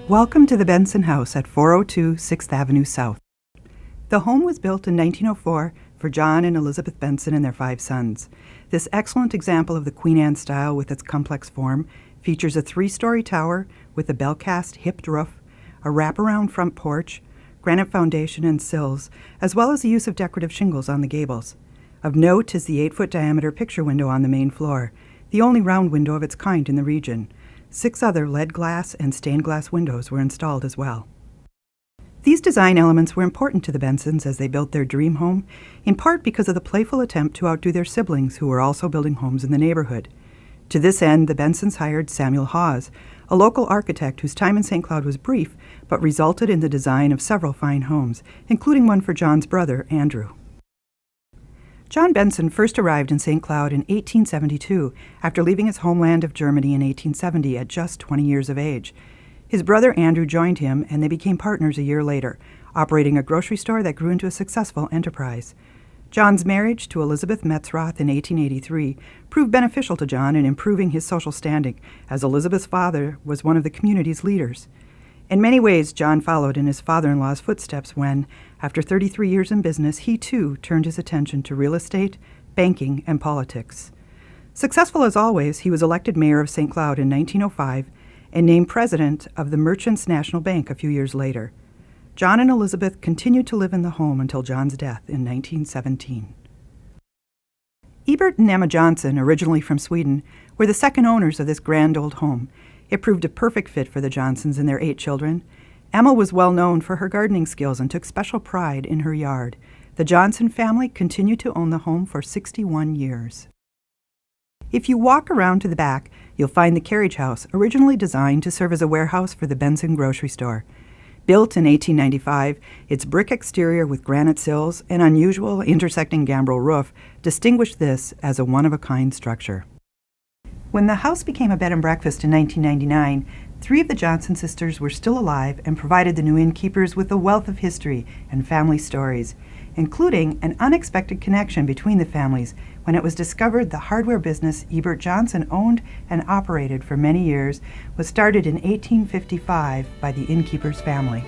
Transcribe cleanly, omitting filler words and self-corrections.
Welcome to the Bensen House at 402 6th Avenue South. The home was built in 1904 for John and Elizabeth Bensen and their 5 sons. This excellent example of the Queen Anne style with its complex form features a 3-story tower with a bell-cast hipped roof, a wraparound front porch, granite foundation and sills, as well as the use of decorative shingles on the gables. Of note is the 8-foot diameter picture window on the main floor, the only round window of its kind in the region. 6 other lead glass and stained glass windows were installed as well. These design elements were important to the Bensens as they built their dream home, in part because of the playful attempt to outdo their siblings who were also building homes in the neighborhood. To this end, the Bensens hired Samuel Hawes, a local architect whose time in St. Cloud was brief, but resulted in the design of several fine homes, including one for John's brother, Andrew. John Bensen first arrived in St. Cloud in 1872 after leaving his homeland of Germany in 1870 at just 20 years of age. His brother Andrew joined him and they became partners a year later, operating a grocery store that grew into a successful enterprise. John's marriage to Elizabeth Metzroth in 1883 proved beneficial to John in improving his social standing, as Elizabeth's father was one of the community's leaders. In many ways, John followed in his father-in-law's footsteps when, after 33 years in business, he too turned his attention to real estate, banking, and politics. Successful as always, he was elected mayor of St. Cloud in 1905 and named president of the Merchants National Bank a few years later. John and Elizabeth continued to live in the home until John's death in 1917. Ebert and Emma Johnson, originally from Sweden, were the second owners of this grand old home. It proved a perfect fit for the Johnsons and their 8 children. Emma was well known for her gardening skills and took special pride in her yard. The Johnson family continued to own the home for 61 years. If you walk around to the back, you'll find the carriage house, originally designed to serve as a warehouse for the Bensen grocery store. Built in 1895, its brick exterior with granite sills and unusual intersecting gambrel roof distinguished this as a one-of-a-kind structure. When the house became a bed and breakfast in 1999, 3 of the Johnson sisters were still alive and provided the new innkeepers with a wealth of history and family stories, including an unexpected connection between the families when it was discovered the hardware business Ebert Johnson owned and operated for many years was started in 1855 by the innkeeper's family.